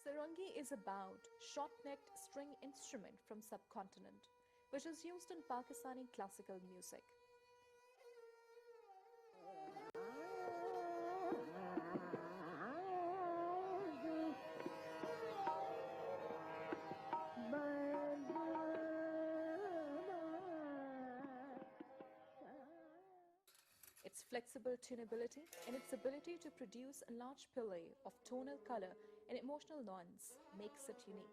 Sarangi is a bowed, short-necked string instrument from subcontinent, which is used in Pakistani classical music. Its flexible tunability and its ability to produce a large palette of tonal color and emotional nuance makes it unique.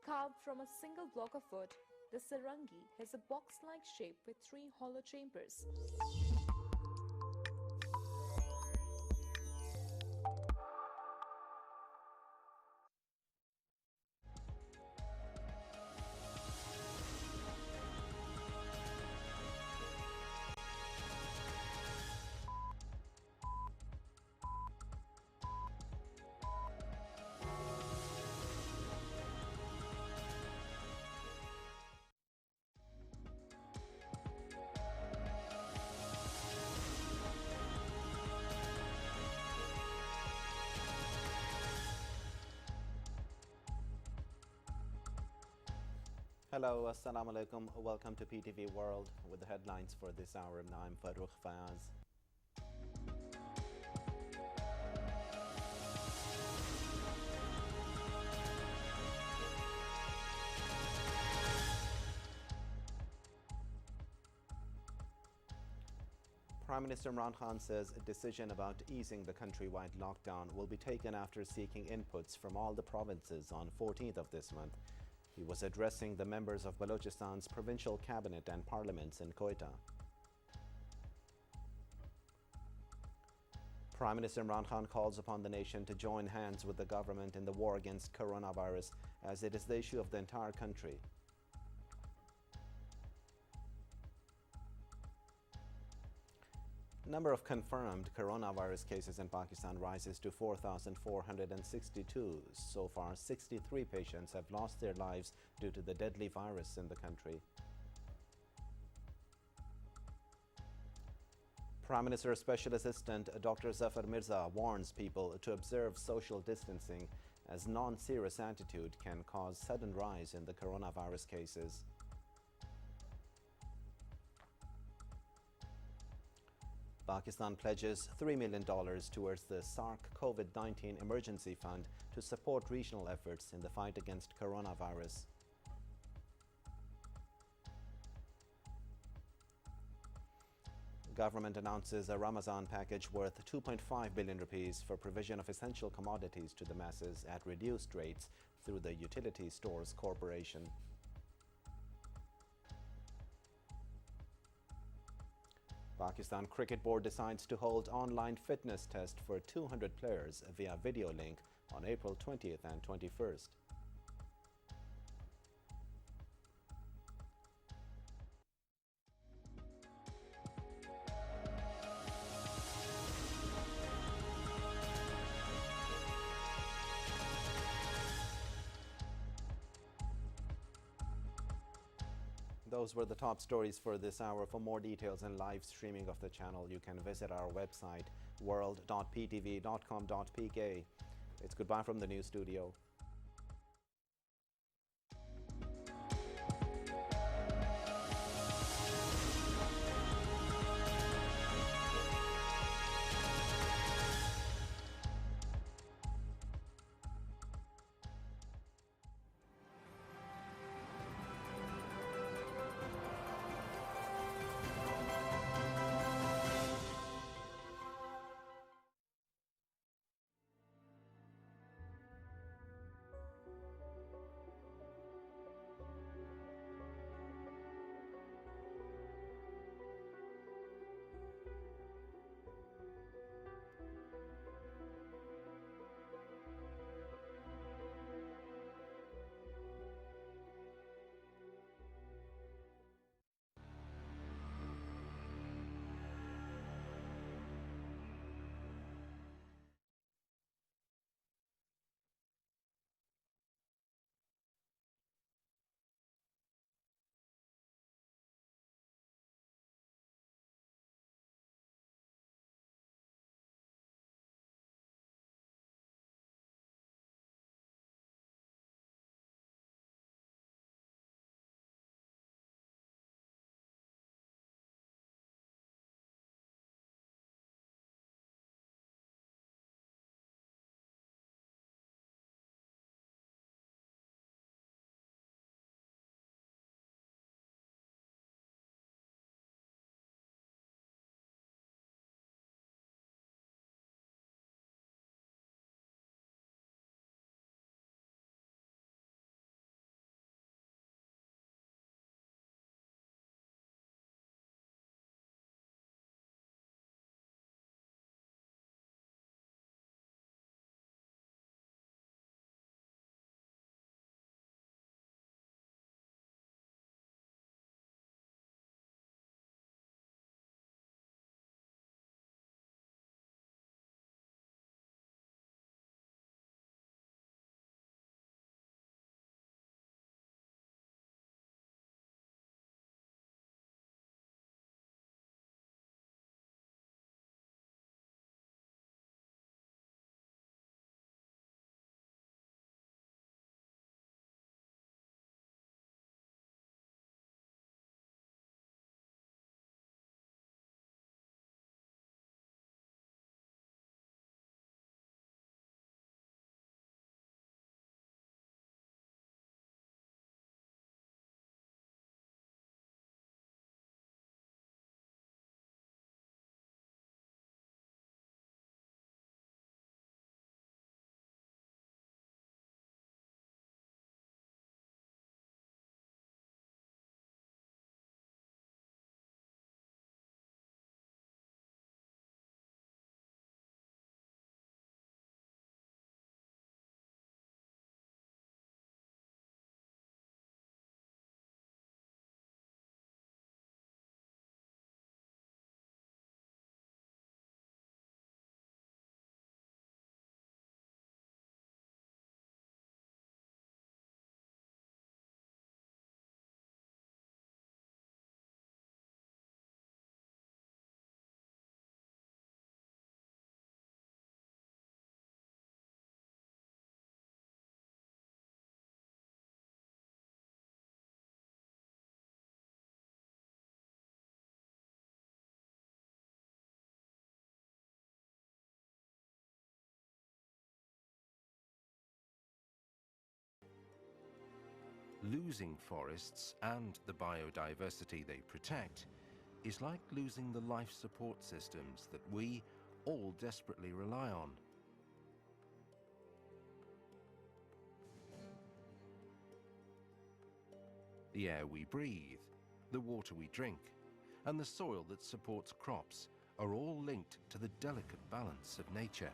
Carved from a single block of wood, the sarangi has a box-like shape with three hollow chambers. Hello, Assalamu alaikum. Welcome to PTV World with the headlines for this hour. I'm Farooq Fayaz. Prime Minister Imran Khan says a decision about easing the countrywide lockdown will be taken after seeking inputs from all the provinces on 14th of this month. He was addressing the members of Balochistan's provincial cabinet and parliaments in Quetta. Prime Minister Imran Khan calls upon the nation to join hands with the government in the war against coronavirus, as it is the issue of the entire country. Number of confirmed coronavirus cases in Pakistan rises to 4,462. So far, 63 patients have lost their lives due to the deadly virus in the country. Prime Minister's Special Assistant Dr. Zafar Mirza warns people to observe social distancing, as non-serious attitude can cause sudden rise in the coronavirus cases. Pakistan pledges $3 million towards the SARC COVID-19 Emergency Fund to support regional efforts in the fight against coronavirus. Government announces a Ramadan package worth 2.5 billion rupees for provision of essential commodities to the masses at reduced rates through the Utility Stores Corporation. Pakistan Cricket Board decides to hold online fitness test for 200 players via video link on April 20th and 21st. Those were the top stories for this hour. For more details and live streaming of the channel, you can visit our website world.ptv.com.pk. It's goodbye from the news studio. Losing forests and the biodiversity they protect is like losing the life support systems that we all desperately rely on. The air we breathe, the water we drink, and the soil that supports crops are all linked to the delicate balance of nature.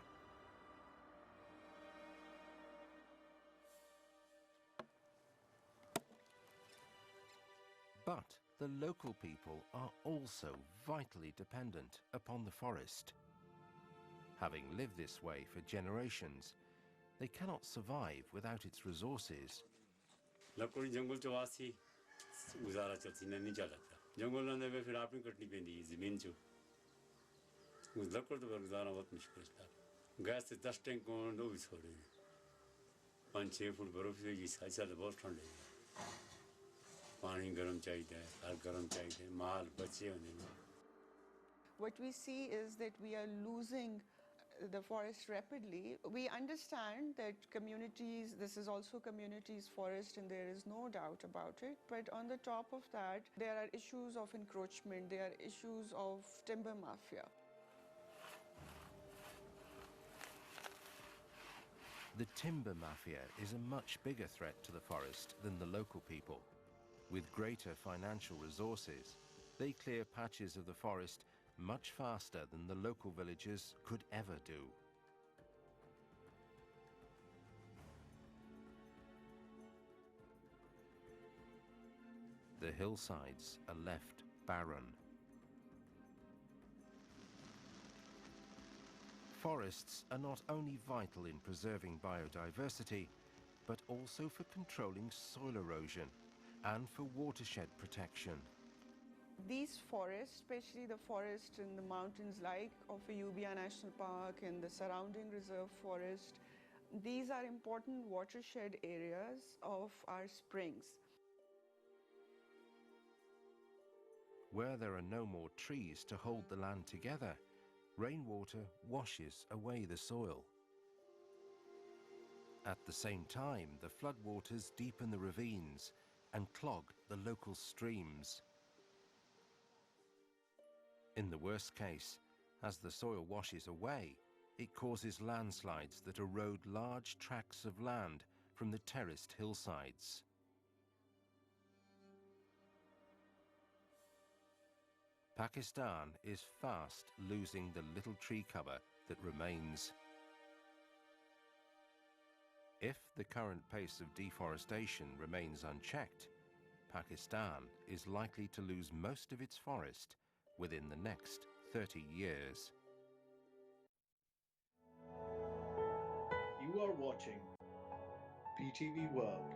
But the local people are also vitally dependent upon the forest. Having lived this way for generations, they cannot survive without its resources. लकड़ी जंगल चो वासी गुजारा चलती नहीं चलता जंगल ने फिर आपने कटनी पेंदी जमीन चो उस लकड़ तो गुजारा बहुत मुश्किल था गैस से 10 टैंक को नो भी छोड़े 5-6 फुट बर्फ से ये ऐसा तो बहुत ठंड है पानी गर्म चाहिए हर गर्म चाहिए माल बच्चे होने में What we see is that we are losing the forest rapidly. We understand that communities, this is also communities' forest and there is no doubt about it. But on the top of that, there are issues of encroachment, there are issues of timber mafia. The timber mafia is a much bigger threat to the forest than the local people. With greater financial resources, they clear patches of the forest much faster than the local villagers could ever do. The hillsides are left barren. Forests are not only vital in preserving biodiversity, but also for controlling soil erosion and for watershed protection. These forests, especially the forest in the mountains like of Ayubia National Park and the surrounding reserve forest, these are important watershed areas of our springs. Where there are no more trees to hold the land together, rainwater washes away the soil. At the same time, the floodwaters deepen the ravines and clog the local streams. In the worst case, as the soil washes away, it causes landslides that erode large tracts of land from the terraced hillsides. Pakistan is fast losing the little tree cover that remains. If the current pace of deforestation remains unchecked, Pakistan is likely to lose most of its forest within the next 30 years. You are watching PTV World.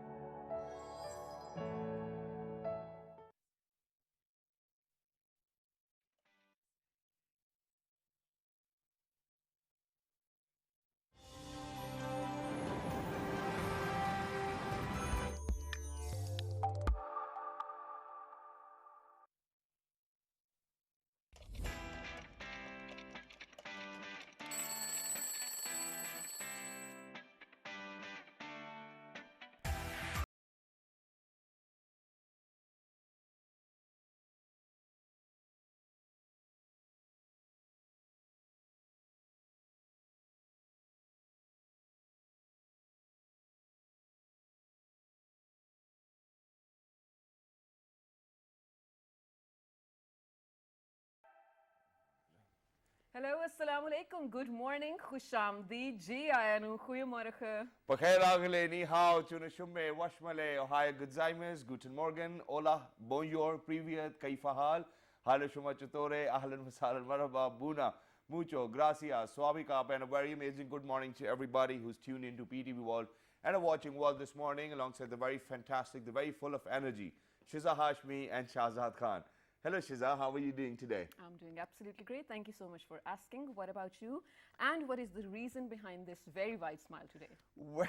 Hallo, assalamu alaikum. Good morning. Khushamdi ji ayanu. Goedemorgen. Pakhair agale, ni hao, tuna shumme, washmale, ohaya gudzaimers, guten morgen, hola, bonjour, privyet, kaifa hal, hala shuma chatore, ahlan wasalan, marhaba, buna, mucho, gracias, swabika, and a very amazing good morning to everybody who's tuned into PTV World and are watching World this morning alongside the very fantastic, the very full of energy, Shiza Hashmi and Shahzad Khan. Hello Shiza, how are you doing today? I'm doing absolutely great. Thank you so much for asking. What about you? And what is the reason behind this very wide smile today? Well,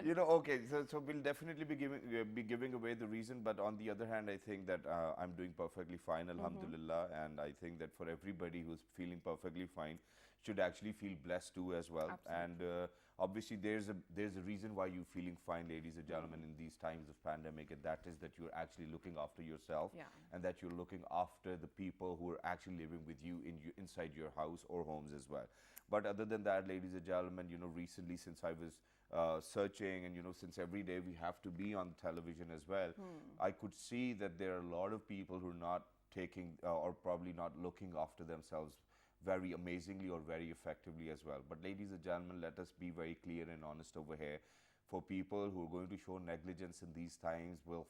you know, okay, so we'll definitely be giving away the reason, but on the other hand, I think that I'm doing perfectly fine, alhamdulillah, and I think that for everybody who's feeling perfectly fine, should actually feel blessed too as well. Absolutely. And obviously there's a reason why you're feeling fine, ladies and gentlemen, in these times of pandemic, and that is that you're actually looking after yourself, Yeah. and that you're looking after the people who are actually living with you inside your house or homes as well. But other than that, ladies and gentlemen, recently, since I was searching, and since every day we have to be on television as well, I could see that there are a lot of people who are not taking or probably not looking after themselves very amazingly or very effectively as well. But ladies and gentlemen, let us be very clear and honest over here. For people who are going to show negligence in these times, will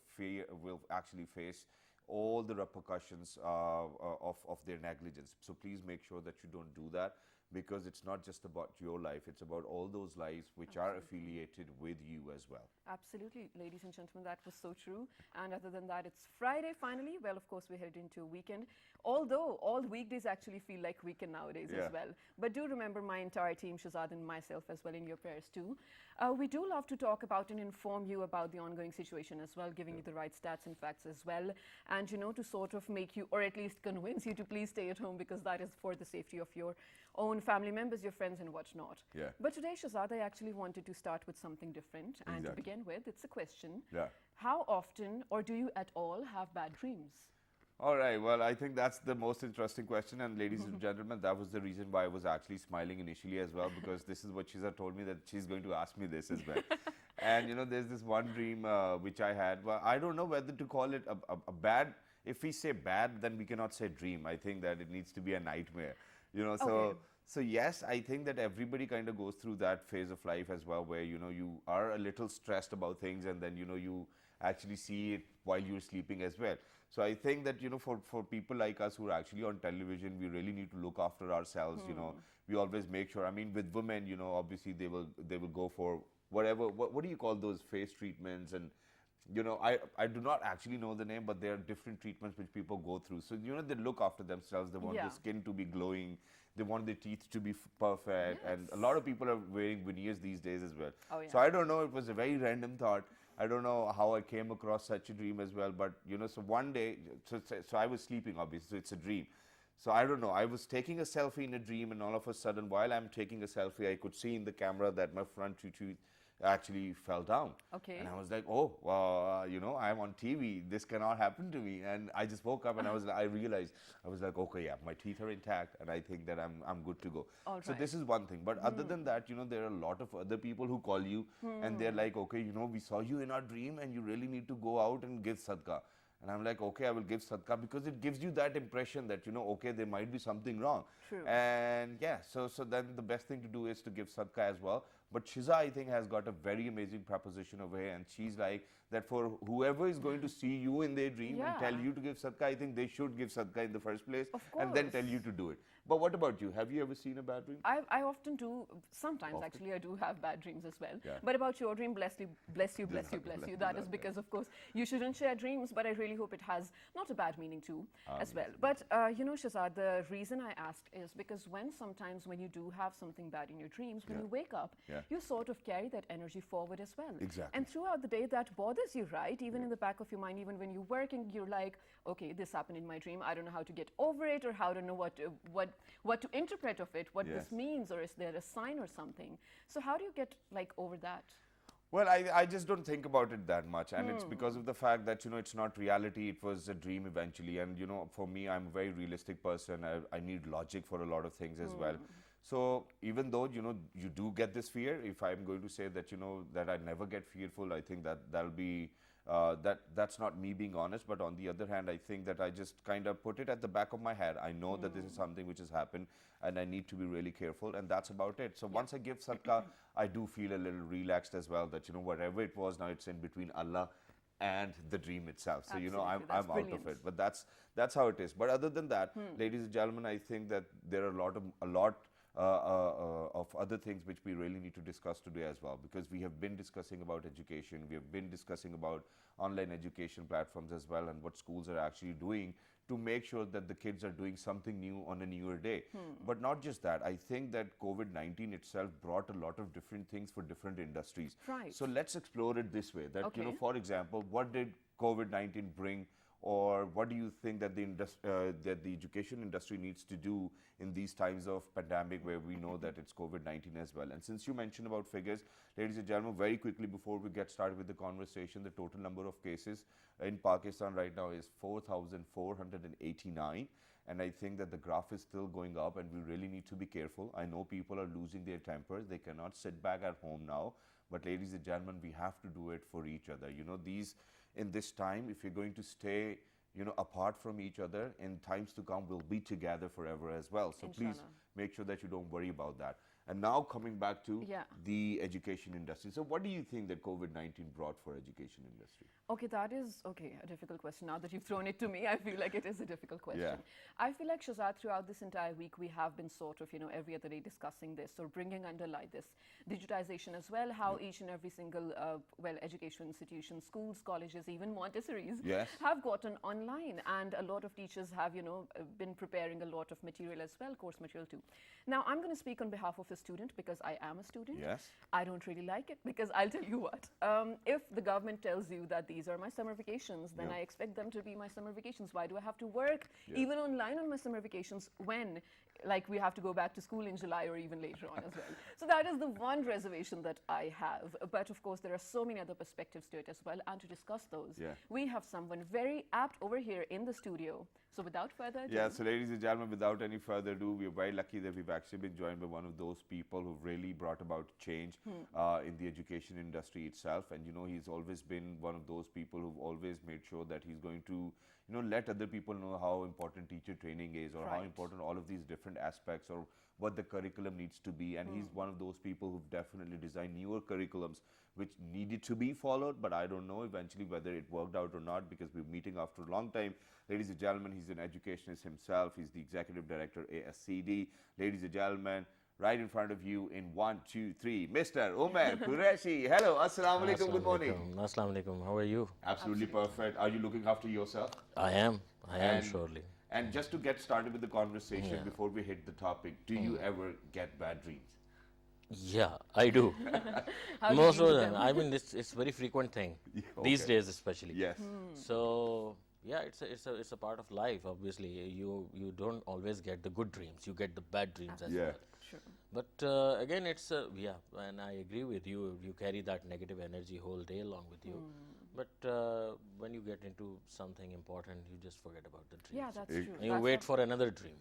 actually face all the repercussions of their negligence. So please make sure that you don't do that, because it's not just about your life, it's about all those lives which are affiliated with you as well. Absolutely, ladies and gentlemen, that was so true. And other than that, it's Friday finally. Well, of course, we're headed into a weekend, although all weekdays actually feel like weekend nowadays Yeah. as well. But do remember my entire team, Shazad and myself as well, in your prayers too. We do love to talk about and inform you about the ongoing situation as well, giving you the right stats and facts as well, and to sort of make you, or at least convince you, to please stay at home, because that is for the safety of your own family members, your friends and whatnot. Yeah. But today, Shazad, I actually wanted to start with something different. And to Exactly. begin with, it's a question. Yeah. How often, or do you at all, have bad dreams? All right, well, I think that's the most interesting question, and ladies and gentlemen, that was the reason why I was actually smiling initially as well, because this is what Shiza told me, that she's going to ask me this as well. And there's this one dream which I had. Well, I don't know whether to call it a bad. If we say bad, then we cannot say dream. I think that it needs to be a nightmare. So Okay. so yes, I think that everybody kind of goes through that phase of life as well, where you are a little stressed about things, and then you actually see it while you're sleeping as well. So I think that for people like us who are actually on television, we really need to look after ourselves. We always make sure. I mean, with women, obviously they will go for whatever. What do you call those face treatments? And I do not actually know the name, but there are different treatments which people go through. So they look after themselves. They want Yeah. their skin to be glowing. They want their teeth to be perfect. And a lot of people are wearing veneers these days as well. Oh, yeah. So I don't know. It was a very random thought. I don't know how I came across such a dream as well. But so one day, so I was sleeping, obviously. So it's a dream. So I don't know. I was taking a selfie in a dream, and all of a sudden, while I'm taking a selfie, I could see in the camera that my front two teeth actually fell down. Okay. And I was like, oh, well, I'm on TV. This cannot happen to me. And I just woke up and I realized, I was like, okay, yeah, my teeth are intact, and I think that I'm good to go. All So right. this is one thing. But other than that, there are a lot of other people who call you and they're like, okay, we saw you in our dream and you really need to go out and give sadaqah. And I'm like, okay, I will give sadaqah, because it gives you that impression that, okay, there might be something wrong. True. And yeah, so then the best thing to do is to give sadaqah as well. But Shiza, I think, has got a very amazing proposition over here. And she's like, that for whoever is going to see you in their dream and tell Yeah. you to give sadaqah, I think they should give sadaqah in the first place. Of And then tell course. you to do it. But what about you? Have you ever seen a bad dream? I often do. Sometimes, Often? actually, I do have bad dreams as well. Yeah. But about your dream, bless you, bless you, bless you, Bless bless you, you. That bless is you. because, of course, you shouldn't share dreams, but I really hope it has not a bad meaning too, as well. Amazing. But, Shazad, the reason I asked is because sometimes when you do have something bad in your dreams, when Yeah. you wake up, Yeah. you sort of carry that energy forward as well. Exactly. And throughout the day, that bothers you, right? Even in the back of your mind, even when you're working, you're like, okay, this happened in my dream. I don't know how to get over it, or how to know what to interpret of it, what Yes. this means, or is there a sign or something? So how do you get over that? Well, I just don't think about it that much, and it's because of the fact that it's not reality. It was a dream eventually, and for me, I'm a very realistic person. I need logic for a lot of things as well. So even though you do get this fear, if I'm going to say that that I never get fearful, I think that'll be that's not me being honest. But on the other hand, I think that I just kind of put it at the back of my head. I know that this is something which has happened, and I need to be really careful, and that's about it. So once I give sadaqah, I do feel a little relaxed as well, that whatever it was, now it's in between Allah and the dream itself. So Absolutely, I'm that's out of brilliant. it. But that's how it is. But other than that, ladies and gentlemen, I think that there are a lot of other things which we really need to discuss today as well, because we have been discussing about education, we have been discussing about online education platforms as well, and what schools are actually doing to make sure that the kids are doing something new on a newer day. But not just that, I think that COVID-19 itself brought a lot of different things for different industries. Right. So let's explore it this way, that Okay. for example, what did COVID-19 bring or what do you think that that the education industry needs to do in these times of pandemic where we know that it's COVID-19 as well? And since you mentioned about figures, ladies and gentlemen, very quickly before we get started with the conversation, the total number of cases in Pakistan right now is 4,489. And I think that the graph is still going up and we really need to be careful. I know people are losing their tempers. They cannot sit back at home now. But ladies and gentlemen, we have to do it for each other. You know, in this time, if you're going to stay, you know, apart from each other, in times to come, we'll be together forever as well. So please make sure that you don't worry about that. And now coming back to the education industry. So what do you think that COVID-19 brought for education industry? Okay, that is, okay, a difficult question. Now that you've thrown it to me, I feel like it is a difficult question. Yeah. I feel like, Shahzad, throughout this entire week, we have been sort of, you know, every other day discussing this or bringing under light this digitization as well, how each and every single, well, education institution, schools, colleges, even Montessori's have gotten online. And a lot of teachers have, you know, been preparing a lot of material as well, course material too. Now, I'm going to speak on behalf of a student because I am a student. Yes. I don't really like it because I'll tell you what, if the government tells you that these are my summer vacations, then I expect them to be my summer vacations. Why do I have to work even online on my summer vacations when, like, we have to go back to school in July or even later on as well? So that is the one reservation that I have. But of course, there are so many other perspectives to it as well. And to discuss those, we have someone very apt over here in the studio. So without further ado. Yeah, so ladies and gentlemen, without any further ado, we're very lucky that we've actually been joined by one of those people who've really brought about change in the education industry itself. And, you know, he's always been one of those people who've always made sure that he's going to, you know, let other people know how important teacher training is or how important all of these different aspects or what the curriculum needs to be. And he's one of those people who've definitely designed newer curriculums which needed to be followed, but I don't know eventually whether it worked out or not because we're meeting after a long time. Ladies and gentlemen, he's an educationist himself. He's the executive director, ASCD. Ladies and gentlemen, right in front of you in 1, 2, 3, Mr. Umair Qureshi. Hello, Assalamu alaikum, good morning. Assalamu alaikum, how are you? Absolutely perfect. Are you looking after yourself? I am surely. And just to get started with the conversation before we hit the topic, do you ever get bad dreams? Yeah, I do. Most of them. I mean, it's a very frequent thing these days, especially. Yes. So yeah, it's a part of life. Obviously, you don't always get the good dreams. You get the bad dreams as well. Sure. But again, it's and I agree with you. You carry that negative energy whole day along with you. But when you get into something important, you just forget about the dreams. Yeah, that's true. And you wait for another dream.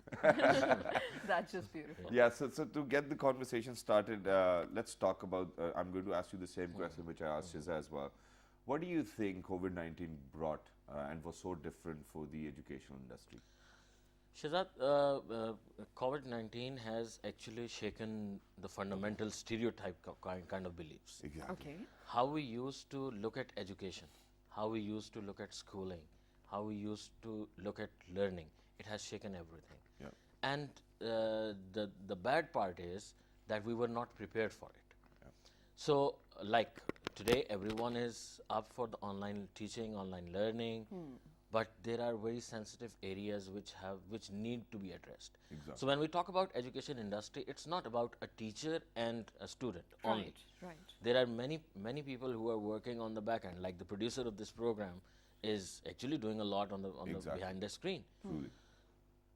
That's just beautiful. Yeah, so to get the conversation started, let's talk about, I'm going to ask you the same question which I asked Shiza as well. What do you think COVID-19 brought and was so different for the educational industry? Shahzad, COVID-19 has actually shaken the fundamental stereotype kind of beliefs. Exactly. Okay. How we used to look at education, how we used to look at schooling, how we used to look at learning, it has shaken everything. Yeah. And the bad part is that we were not prepared for it. Yeah. So, like today, everyone is up for the online teaching, online learning. But there are very sensitive areas which need to be addressed. Exactly. So when we talk about education industry, it's not about a teacher and a student only. Right. There are many people who are working on the back end. Like the producer of this program is actually doing a lot on the behind the screen. Truly.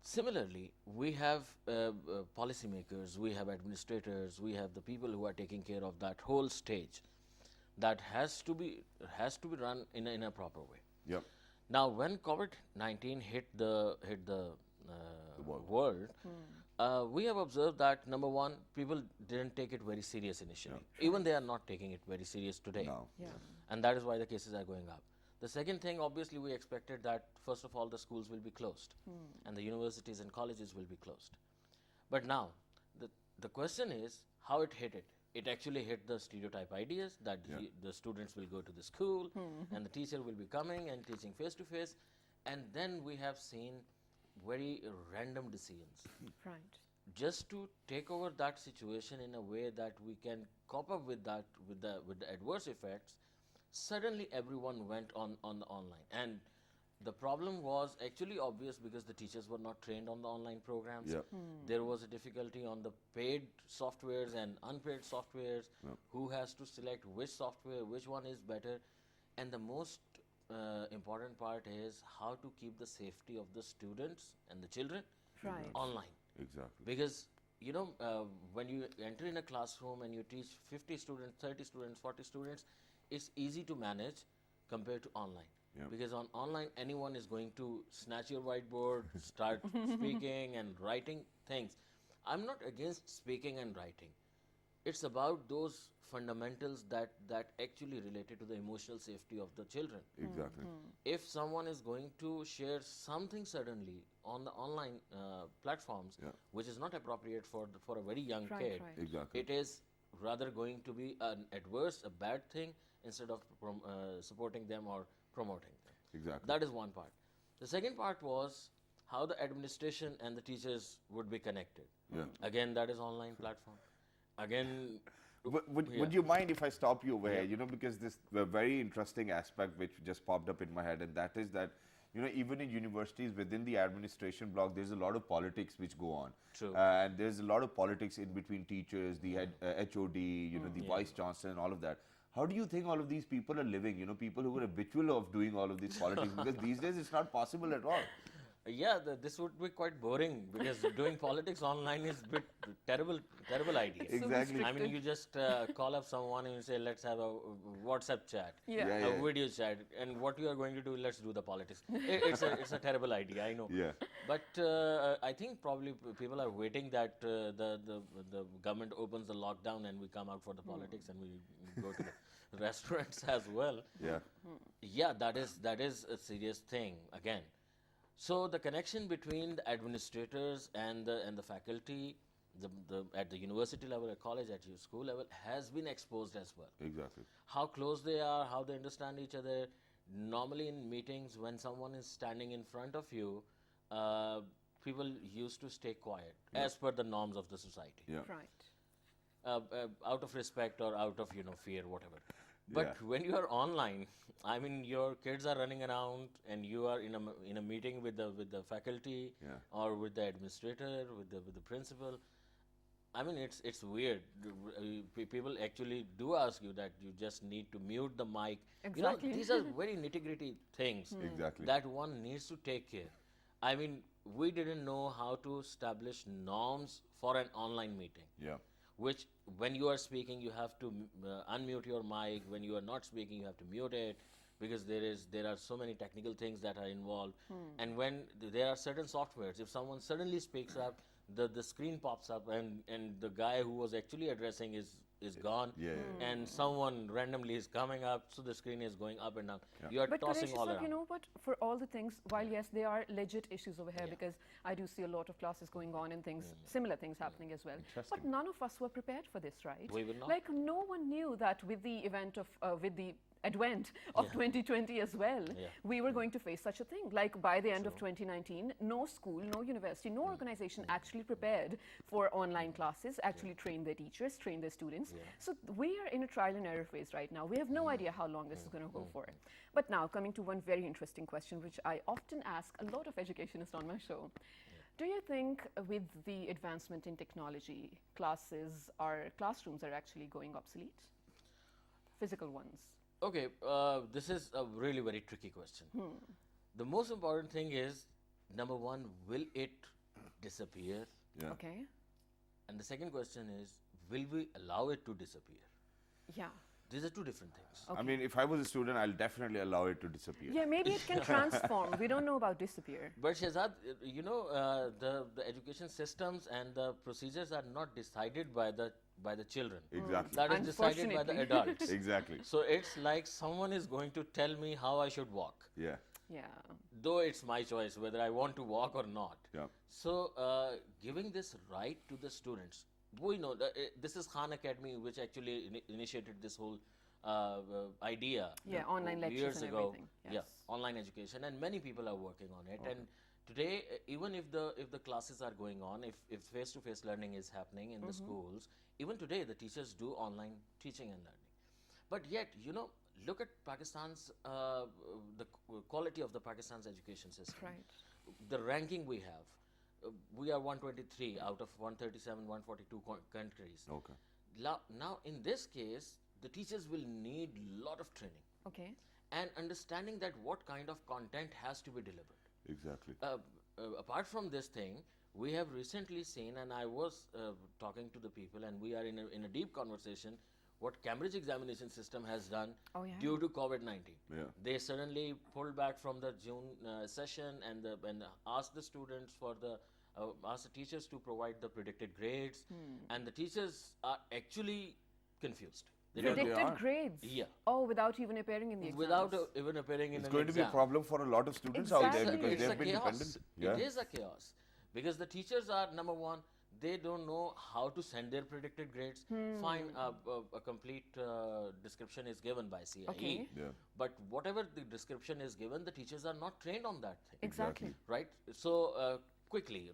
Similarly, we have policymakers, we have administrators, we have the people who are taking care of that whole stage. That has to be run in a proper way. Yep. Now, when COVID-19 hit the world, we have observed that number one, people didn't take it very serious initially. Even they are not taking it very serious today. No. Yeah. And that is why the cases are going up. The second thing, obviously, we expected that first of all the schools will be closed and the universities and colleges will be closed. But now, the question is how it hit it. It actually hit the stereotype ideas that the students will go to the school and the teacher will be coming and teaching face to face. And then we have seen very random decisions. Right. Just to take over that situation in a way that we can cope up with that, with the adverse effects, suddenly everyone went on the online. And the problem was actually obvious because the teachers were not trained on the online programs. Yep. There was a difficulty on the paid softwares and unpaid softwares. Who has to select which software, which one is better. And the most important part is how to keep the safety of the students and the children Right. online. Exactly. Because when you enter in a classroom and you teach 50 students, 30 students, 40 students, it's easy to manage compared to online. Yeah. Because on online, anyone is going to snatch your whiteboard, start speaking and writing things. I'm not against speaking and writing. It's about those fundamentals that actually related to the emotional safety of the children. Exactly. If someone is going to share something suddenly on the online platforms, Yeah. which is not appropriate for a very young Right, kid, right. Exactly. it is rather going to be an adverse, a bad thing, instead of supporting them or promoting them. Exactly. That is one part. The second part was how the administration and the teachers would be connected. Yeah. Again, that is online platform. Again, Would you mind if I stop you over here? Yeah. You know, because this very interesting aspect which just popped up in my head, and that is that, you know, even in universities within the administration block, there's a lot of politics which go on. True. And there's a lot of politics in between teachers, the HOD, you know, the vice chancellor, and all of that. How do you think all of these people are living? You know, people who are habitual of doing all of these politics, because these days it's not possible at all. yeah, this would be quite boring because doing politics online is a bit terrible idea. Exactly. I mean, you just call up someone and you say, let's have a WhatsApp chat, Yeah. Yeah, a video chat, and what you are going to do, let's do the politics. It's a terrible idea, I know. Yeah. But I think probably people are waiting that the government opens the lockdown and we come out for the politics and we go to the restaurants as well. Yeah. Yeah, that is a serious thing again. So the connection between the administrators and the faculty, at the university level, at college, at your school level, has been exposed as well. Exactly. How close they are, how they understand each other. Normally in meetings, when someone is standing in front of you, people used to stay quiet as per the norms of the society. Yeah. Right. Out of respect or out of fear, whatever. But Yeah. when you are online, I mean, your kids are running around, and you are in a meeting with the faculty Yeah. or with the administrator, with the principal. I mean, it's weird. People actually do ask you that you just need to mute the mic. Exactly. These are very nitty-gritty things Exactly. that one needs to take care. I mean, we didn't know how to establish norms for an online meeting. Yeah. Which, when you are speaking, you have to unmute your mic. When you are not speaking, you have to mute it, because there are so many technical things that are involved. And when there are certain softwares, if someone suddenly speaks up, the screen pops up, and the guy who was actually addressing is gone, Yeah, yeah, and someone randomly is coming up, so the screen is going up and down. You are But tossing Qureshi all sir, around. you know what? For all the things, while yes, there are legit issues over here, Yeah. because I do see a lot of classes going on and things, similar things happening as well. But none of us were prepared for this, right? We were not. Like, no one knew that with the event of, with the advent of 2020 as well, Yeah. we were going to face such a thing. Like, by the end of 2019, no school, no university, no organization actually prepared for online classes, actually trained their teachers, trained their students. So we are in a trial and error phase right now. We have no idea how long this is going to go for. But now, coming to one very interesting question, which I often ask a lot of educationists on my show. Do you think with the advancement in technology, classrooms are actually going obsolete? Physical ones? Okay, this is a really very tricky question. The most important thing is, number one, will it disappear? Yeah. Okay. And the second question is, will we allow it to disappear? Yeah. These are two different things. I mean, if I was a student, I'll definitely allow it to disappear. Yeah, maybe it can transform. We don't know about disappear. But Shehzad, the education systems and the procedures are not decided by the children. Exactly. That is decided by the Unfortunately. adults. Exactly. So it's like someone is going to tell me how I should walk, Yeah. Yeah. though it's my choice whether I want to walk or not. Yeah. So giving this right to the students, we know that this is Khan Academy, which actually initiated this whole idea. Yeah, online lectures years and ago. everything, Yeah, yes. online education, and many people are working on it. And today, even if the classes are going on, if face-to-face learning is happening in the schools, even today the teachers do online teaching and learning. But yet, look at Pakistan's the quality of the Pakistan's education system. Right. The ranking we have. We are 123 out of 137, 142 countries. Okay. Now, in this case, the teachers will need lot of training. Okay. and understanding that what kind of content has to be delivered. Exactly. Apart from this thing, we have recently seen, and I was talking to the people, and we are in a deep conversation, what Cambridge examination system has done due to COVID-19. Yeah. They suddenly pulled back from the June session and asked the students asked the teachers to provide the predicted grades, and the teachers are actually confused. They don't know. Predicted grades? Yeah. Oh, without even appearing in the exams? Without even appearing in It's an going to be a exam. problem for a lot of students out there Exactly. because It's they've a been chaos. dependent. Yeah. It is a chaos because the teachers are, number one, they don't know how to send their predicted grades. Fine, a complete description is given by CIE, Okay. Yeah. but whatever the description is given, the teachers are not trained on that thing. Exactly. Right? So quickly,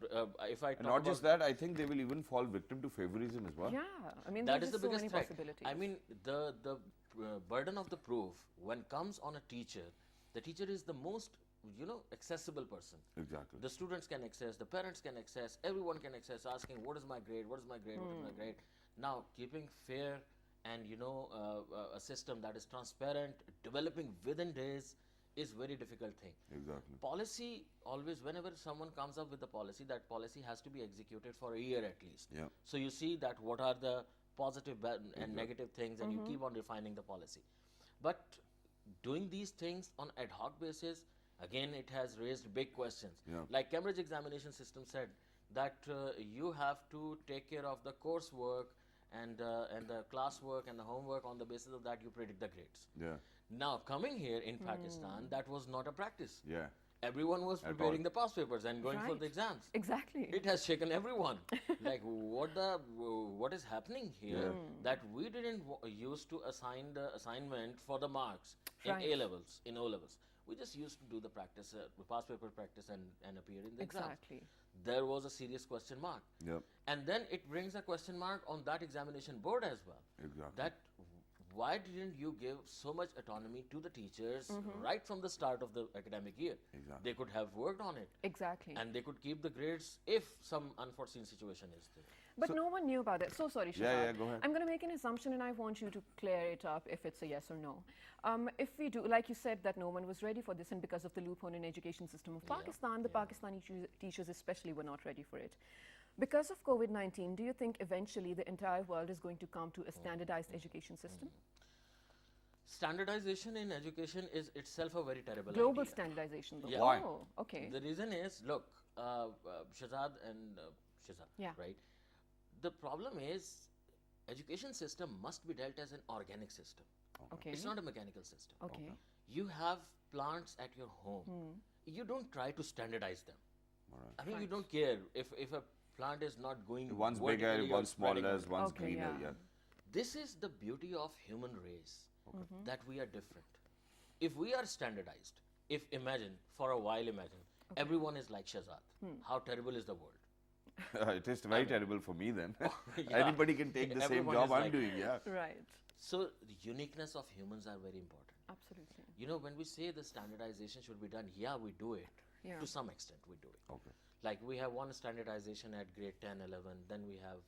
if I And talk not about just that, I think they will even fall victim to favorism as well. Yeah, I mean, that there's is the just so biggest many threat. possibilities. I mean, the burden of the proof when comes on a teacher, the teacher is the most accessible person. Exactly. The students can access, the parents can access, everyone can access, asking what is my grade, what is my grade, what is my grade. Now, keeping fair and a system that is transparent, developing within days is very difficult thing. Exactly. Policy always, whenever someone comes up with a policy, that policy has to be executed for a year at least. Yeah. So you see that what are the positive and negative things, and you keep on refining the policy. But doing these things on ad hoc basis, again, it has raised big questions. Yeah. Like Cambridge examination system said that you have to take care of the coursework and the classwork and the homework. On the basis of that, you predict the grades. Yeah. Now, coming here in Pakistan, that was not a practice. Yeah. Everyone was preparing the past papers and going for the exams. Exactly. It has shaken everyone. Like what is happening here? That we didn't used to assign the assignment for the marks in A levels, in O levels. We just used to do the practice, past paper practice, and appear in the exams. Exactly. There was a serious question mark. Yep. And then it brings a question mark on that examination board as well. Exactly. That why didn't you give so much autonomy to the teachers right from the start of the academic year? Exactly. They could have worked on it. Exactly. And they could keep the grades if some unforeseen situation is there. But no one knew about it. So sorry, Shahzad. Yeah, go ahead. I'm going to make an assumption and I want you to clear it up if it's a yes or no. If we do, like you said, that no one was ready for this, and because of the loophole in education system of Pakistan, the Pakistani teachers especially were not ready for it. Because of COVID-19, do you think eventually the entire world is going to come to a standardized education system? Standardization in education is itself a very terrible Global idea. standardization, though. Yeah. Why? Oh, okay. The reason is, look, Shahzad and Shahzad, Yeah. right? The problem is education system must be dealt as an organic system. Okay. It's not a mechanical system. Okay. You have plants at your home. You don't try to standardize them. I mean, you don't care if a plant is not going One's bigger, vertically or one's spreading smaller, out. one's Okay, greener. yeah. Yeah. This is the beauty of human race, that we are different. If we are standardized, imagine, for a while imagine, everyone is like Shahzad. How terrible is the world? It is very terrible for me then. Yeah. Anybody can take the same Everyone job is I'm like doing, yeah. Right. So the uniqueness of humans are very important. Absolutely. When we say the standardization should be done, yeah, we do it. Yeah. To some extent, we do it. Okay. Like we have one standardization at grade 10, 11, then we have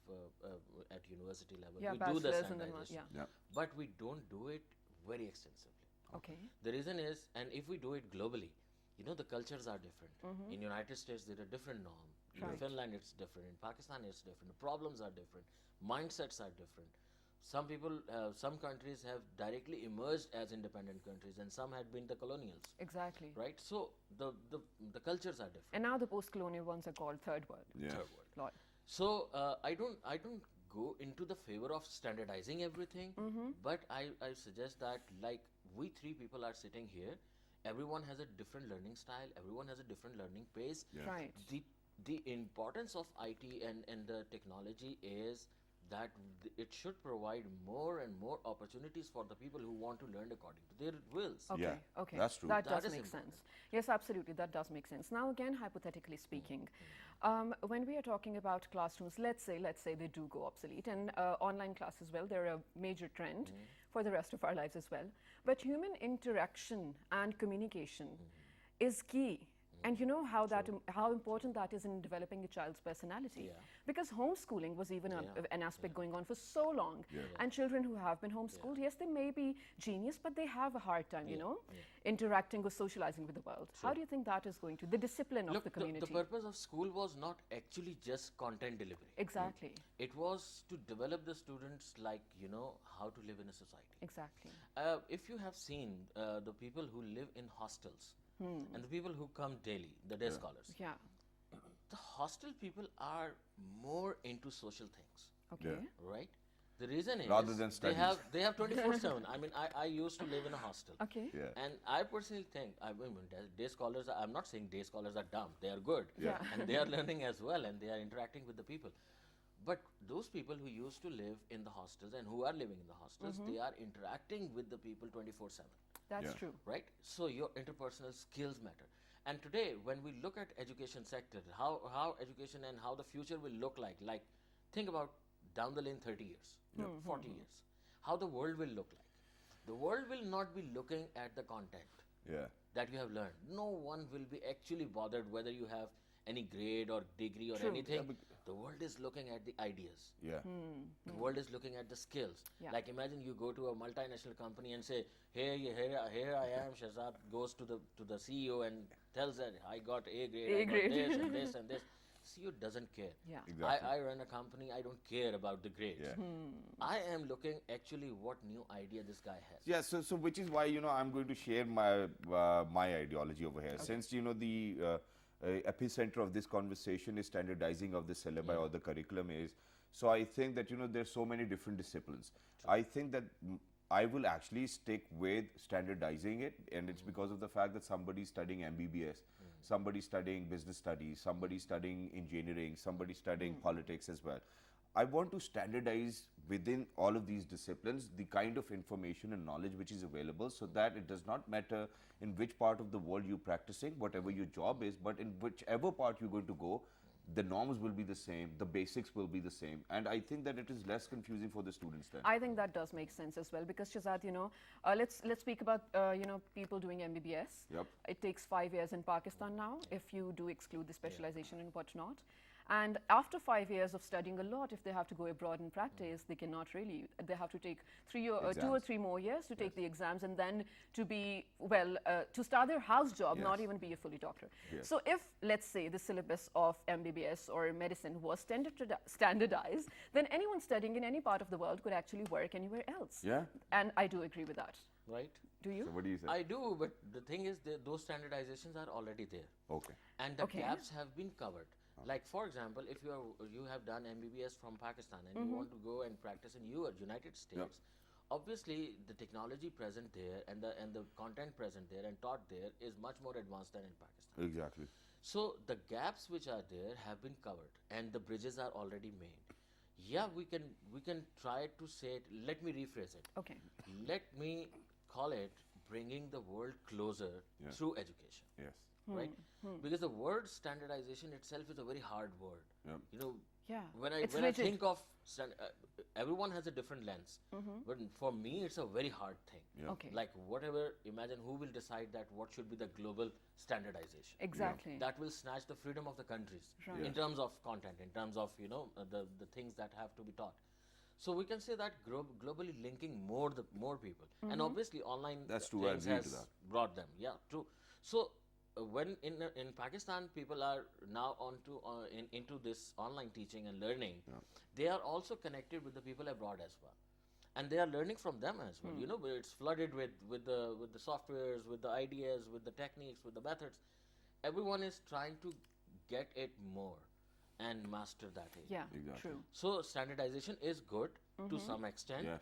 at university level. Yeah, we do the bachelor's and then one, standardization. yeah. But we don't do it very extensively. Okay. The reason is, and if we do it globally, the cultures are different. In United States, there are different norms. In Right. Finland, it's different. In Pakistan, it's different. The problems are different. Mindsets are different. Some people, some countries have directly emerged as independent countries, and some had been the colonials. Exactly. Right. So the cultures are different. And now the post-colonial ones are called third world. Yeah. Third world. Lord. So I don't go into the favor of standardizing everything, but I suggest that, like, we three people are sitting here, everyone has a different learning style, everyone has a different learning pace. Yeah. Right. The importance of IT and the technology is that it should provide more and more opportunities for the people who want to learn according to their wills. Okay, Yeah, okay. that's true. That That does is make important. sense. Yes, absolutely, that does make sense. Now, again, hypothetically speaking, when we are talking about classrooms, let's say they do go obsolete, and online class as well, they're a major trend for the rest of our lives as well. But human interaction and communication is key And you know how that how important that is in developing a child's personality. Yeah. Because homeschooling was even an aspect going on for so long. And children who have been homeschooled, yes, they may be genius, but they have a hard time, you know, interacting or socializing with the world. How do you think that is going to, the discipline of Look, the community? the purpose of school was not actually just content delivery. Exactly. It was to develop the students like, you know, how to live in a society. Exactly. If you have seen the people who live in hostels and the people who come daily, the day scholars, Yeah. the hostel people are more into social things, Okay. right? The reason is Rather than they studies. have 24/7. I mean, I used to live in a hostel. Okay. Yeah. And I personally think, I mean, day scholars, I'm not saying day scholars are dumb, they are good. Yeah. And they are learning as well and they are interacting with the people. But those people who used to live in the hostels and who are living in the hostels, they are interacting with the people 24/7, That's Yeah. true. right? So your interpersonal skills matter. And today, when we look at education sector, how education and how the future will look like think about down the lane 30 years, 40 years, how the world will look like. The world will not be looking at the content Yeah. that you have learned. No one will be actually bothered whether you have any grade or degree or anything. The world is looking at the ideas. Yeah. The world is looking at the skills. Yeah. Like imagine you go to a multinational company and say, here I am. Shahzad goes to the CEO and tells that I got A grade, A I got grade. this and this and this. CEO doesn't care. Yeah. Exactly. I run a company. I don't care about the grades. Yeah. I am looking actually what new idea this guy has. Yeah, so which is why, you know, I'm going to share my my ideology over here. Since, you know, the epicenter of this conversation is standardizing of the syllabi or the curriculum is, so I think that, you know, there's so many different disciplines. I think that I will actually stick with standardizing it, and it's because of the fact that somebody's studying MBBS, somebody's studying business studies, somebody's studying engineering, somebody's studying politics as well. I want to standardize within all of these disciplines the kind of information and knowledge which is available, so that it does not matter in which part of the world you're practicing, whatever your job is, but in whichever part you're going to go, the norms will be the same, the basics will be the same, and I think that it is less confusing for the students then. I think that does make sense as well, because Shahzad, you know, let's speak about you know, people doing MBBS. Yep. It takes 5 years in Pakistan now, if you do exclude the specialization and whatnot. And after 5 years of studying a lot, if they have to go abroad and practice, they cannot really. They have to take 2 or Exams. 3 more years to take the exams, and then to be, well, to start their house job, not Yes. even be a fully doctor. Yes. So if, let's say, the syllabus of MBBS or medicine was standardized, then anyone studying in any part of the world could actually work anywhere else. Yeah? And I do agree with that. Right? Do you? So what do you say? I do, but the thing is those standardizations are already there. Okay. And the Okay. gaps have been covered. Like for example, if you have done MBBS from Pakistan and you want to go and practice in United States, obviously the technology present there and the content present there and taught there is much more advanced than in Pakistan. Exactly. So the gaps which are there have been covered and the bridges are already made. Yeah, we can try to say it. Let me rephrase it. Okay. Let me call it bringing the world closer through education. Yes. Right? Because the word standardization itself is a very hard word. Yep. You know, Yeah. when It's I rigid. think of everyone has a different lens, but for me it's a very hard thing. Yeah. Okay. Like whatever, imagine who will decide that what should be the global standardization. Exactly. That will snatch the freedom of the countries Right. in terms of content, in terms of, you know, the things that have to be taught. So we can say that globally linking more people, and obviously online That's true, I things agree to has that. brought them. Yeah, true. So when in Pakistan people are now onto into this online teaching and learning, they are also connected with the people abroad as well, and they are learning from them as well. You know, where it's flooded with the softwares, with the ideas, with the techniques, with the methods. Everyone is trying to get it more and master that area. Yeah. Exactly. True. So standardization is good to some extent. Yes.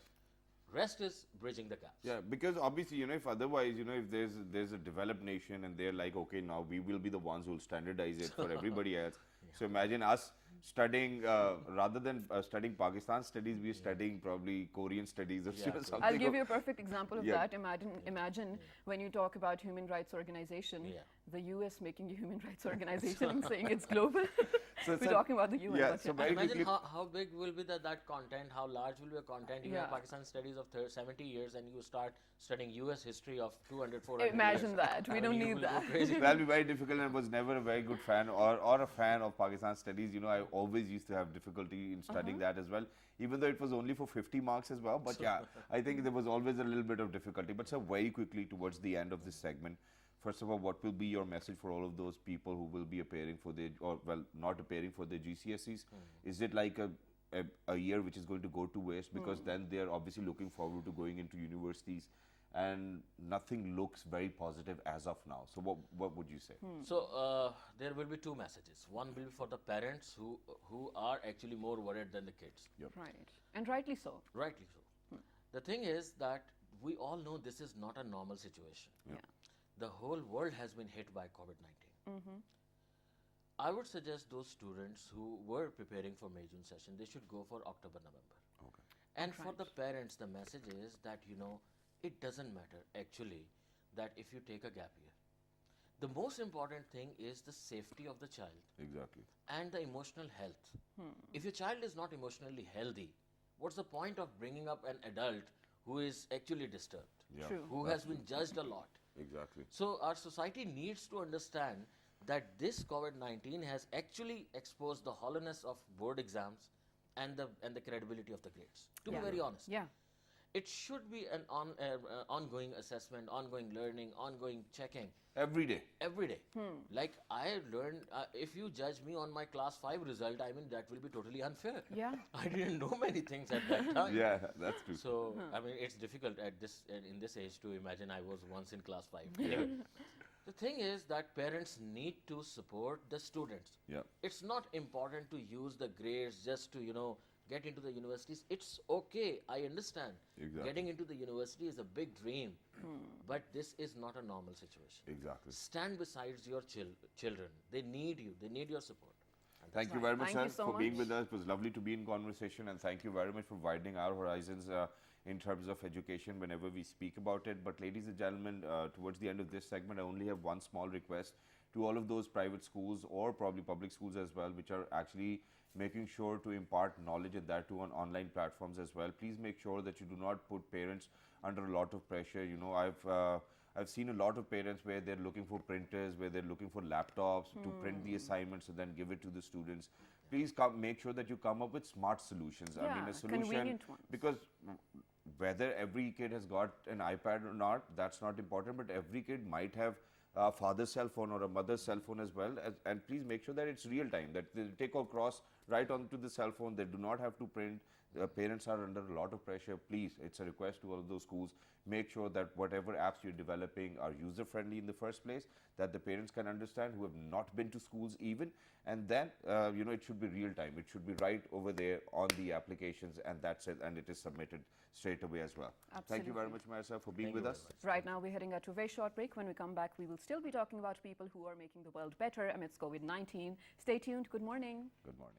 Rest is bridging the gaps. Yeah, because obviously, you know, if otherwise, you know, if there's a developed nation and they're like, okay, now we will be the ones who will standardize it for everybody else. So imagine us studying, rather than studying Pakistan studies, we're studying probably Korean studies or something. I'll give you a perfect example of Yeah. that. Imagine when you talk about human rights organization, the US making a human rights organization and saying it's global. So We're talking about the UN. yeah, but so yeah. very Imagine quickly, how big will be that content, how large will be the content. You have Yeah. Pakistan studies of 70 years and you start studying US history of 200, 400 Imagine years. that. We I mean, don't you need will go that. crazy. that'll be very difficult, and was never a very good fan or a fan of Pakistan studies. You know, I always used to have difficulty in studying that as well, even though it was only for 50 marks as well. But yeah, I think there was always a little bit of difficulty. But so very quickly towards the end of this segment, first of all, what will be your message for all of those people who will be appearing for their, or well, not appearing for their GCSEs? Is it like a year which is going to go to waste, because then they are obviously looking forward to going into universities, and nothing looks very positive as of now. So what would you say? So there will be two messages. One will be for the parents who are actually more worried than the kids. Right. And rightly so. Rightly so. The thing is that we all know this is not a normal situation. Yeah. The whole world has been hit by COVID-19. I would suggest those students who were preparing for May June session, they should go for October November. Okay. And for the parents, the message is that, you know, it doesn't matter actually that if you take a gap year. The most important thing is the safety of the child Exactly. and the emotional health. If your child is not emotionally healthy, what's the point of bringing up an adult who is actually disturbed, Yeah. True. who has been judged a lot? Exactly. So our society needs to understand that this COVID-19 has actually exposed the hollowness of board exams and the credibility of the grades. To be very honest, Yeah. it should be an ongoing assessment, ongoing learning, ongoing checking Every day. every day. Like I learned, if you judge me on my class 5 result, I mean that will be totally unfair. Yeah. I didn't know many things at that time. Yeah, that's true. So I mean, it's difficult at in this age to imagine I was once in class 5. Anyway, the thing is that parents need to support the students. Yeah. It's not important to use the grades just to get into the universities. It's okay, I understand. Exactly. Getting into the university is a big dream, but this is not a normal situation. Exactly. Stand beside your children. They need you. They need your support. And Thank you right. very much, Thank you sir, so for being much. with us. It was lovely to be in conversation, and thank you very much for widening our horizons in terms of education whenever we speak about it. But ladies and gentlemen, towards the end of this segment, I only have one small request to all of those private schools or probably public schools as well, which are actually making sure to impart knowledge and that too on online platforms as well. Please make sure that you do not put parents under a lot of pressure. You know, I've seen a lot of parents where they're looking for printers, where they're looking for laptops to print the assignments and then give it to the students. Please make sure that you come up with smart solutions. I mean, Yeah, a solution, convenient ones. because whether every kid has got an iPad or not, that's not important, but every kid might have a father's cell phone or a mother's cell phone as well. And please make sure that it's real time, that they take across right onto the cell phone. They do not have to print. Parents are under a lot of pressure. Please, it's a request to all of those schools. Make sure that whatever apps you're developing are user friendly in the first place, that the parents can understand who have not been to schools even. And then, it should be real time. It should be right over there on the applications, and that's it. And it is submitted straight away as well. Thank you very much, Marissa, for being with us. Right now, we're heading out to a very short break. When we come back, we will still be talking about people who are making the world better amidst COVID-19. Stay tuned. Good morning. Good morning.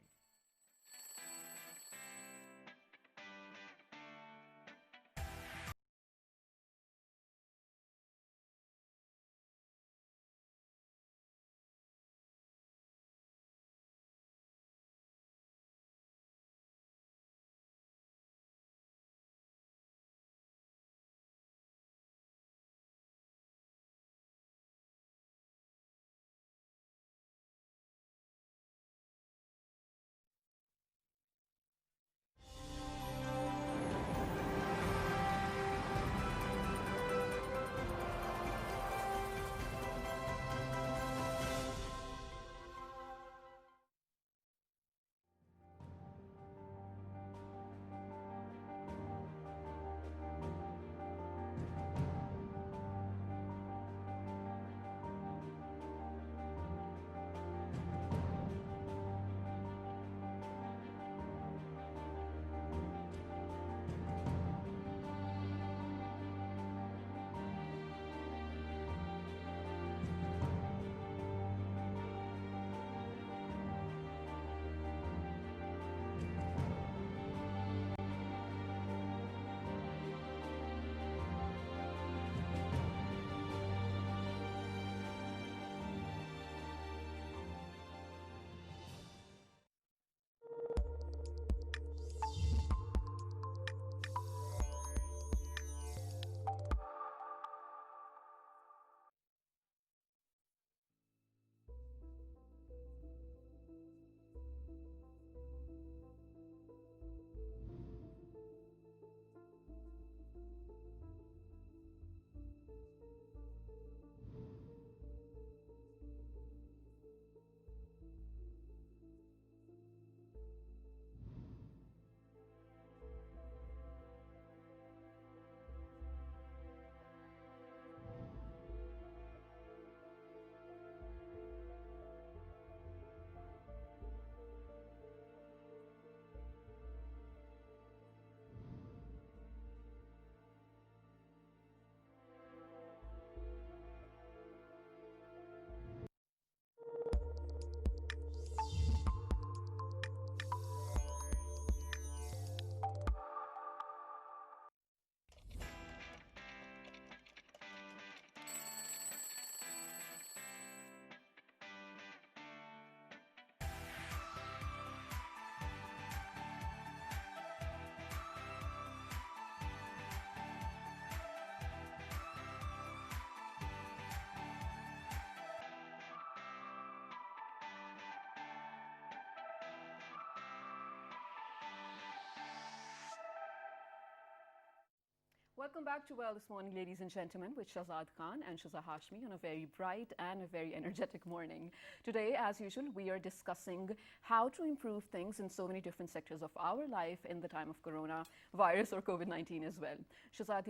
Welcome back to Well this morning, ladies and gentlemen, with Shahzad Khan and Shaza Hashmi on a very bright and a very energetic morning. Today, as usual, we are discussing how to improve things in so many different sectors of our life in the time of coronavirus or COVID-19 as well. Shahzad,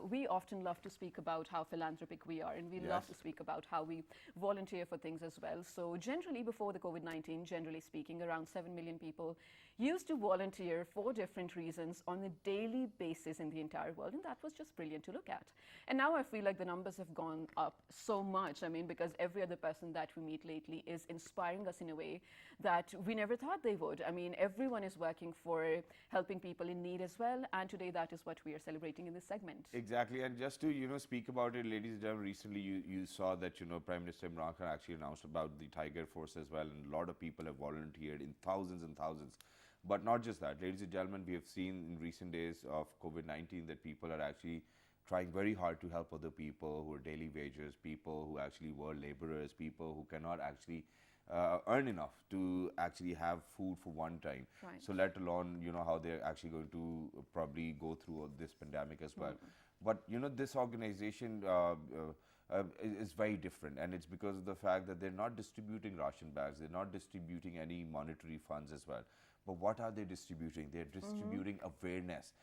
we often love to speak about how philanthropic we are, and we love to speak about how we volunteer for things as well. So generally, before the COVID-19, generally speaking, around 7 million people used to volunteer for different reasons on a daily basis in the entire world, and that was just brilliant to look at. And now I feel like the numbers have gone up so much, because every other person that we meet lately is inspiring us in a way that we never thought they would. Everyone is working for helping people in need as well, and today that is what we are celebrating in this segment. Exactly, and just to speak about it, ladies and gentlemen, recently you saw that Prime Minister Imran Khan actually announced about the Tiger Force as well, and a lot of people have volunteered in thousands and thousands. But not just that, ladies and gentlemen, we have seen in recent days of COVID-19 that people are actually trying very hard to help other people who are daily wagers, people who actually were laborers, people who cannot actually earn enough to actually have food for one time. Right. So let alone, how they're actually going to probably go through this pandemic as well. But, this organization is very different, and it's because of the fact that they're not distributing ration bags, they're not distributing any monetary funds as well. But what are they distributing? They're distributing awareness.